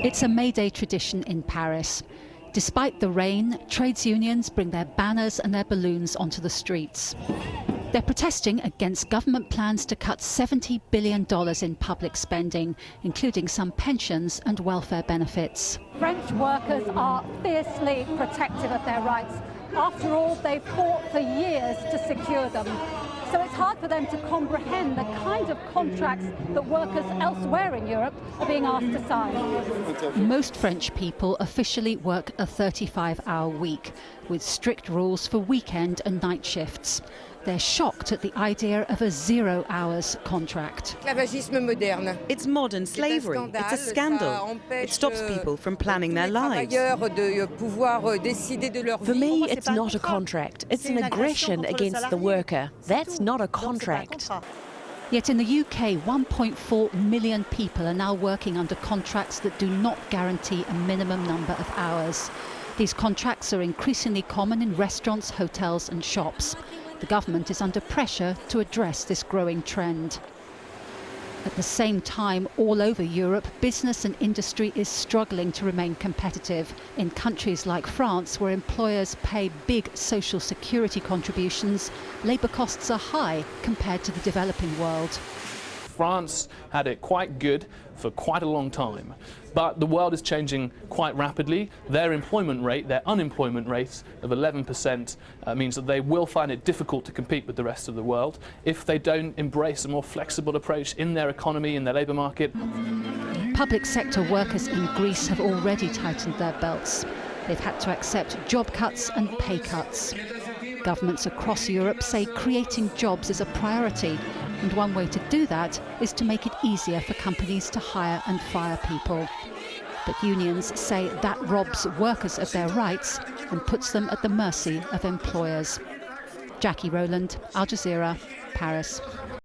It's a May Day tradition in Paris. Despite the rain, trades unions bring their banners and their balloons onto the streets. They're protesting against government plans to cut $70 billion in public spending, including some pensions and welfare benefits. French workers are fiercely protective of their rights. After all, they've fought for years to secure them. So it's hard for them to comprehend the kind of contracts that workers elsewhere in Europe are being asked to sign. Most French people officially work a 35-hour week, with strict rules for weekend and night shifts. They're shocked at the idea of a 0 hours contract. It's modern slavery. It's a scandal. It stops people from planning their lives. For me, it's not a contract. It's an aggression against the worker. That's not a contract. Yet in the UK, 1.4 million people are now working under contracts that do not guarantee a minimum number of hours. These contracts are increasingly common in restaurants, hotels and shops. The government is under pressure to address this growing trend. At the same time, all over Europe, business and industry is struggling to remain competitive. In countries like France, where employers pay big social security contributions, labour costs are high compared to the developing world. France had it quite good for quite a long time, but the world is changing quite rapidly. Their employment rate, their unemployment rate of 11% means that they will find it difficult to compete with the rest of the world if they don't embrace a more flexible approach in their economy, in their labour market. Public sector workers in Greece have already tightened their belts. They've had to accept job cuts and pay cuts. Governments across Europe say creating jobs is a priority, and one way to do that is to make it easier for companies to hire and fire people. But unions say that robs workers of their rights and puts them at the mercy of employers. Jacky Rowland, Al Jazeera, Paris.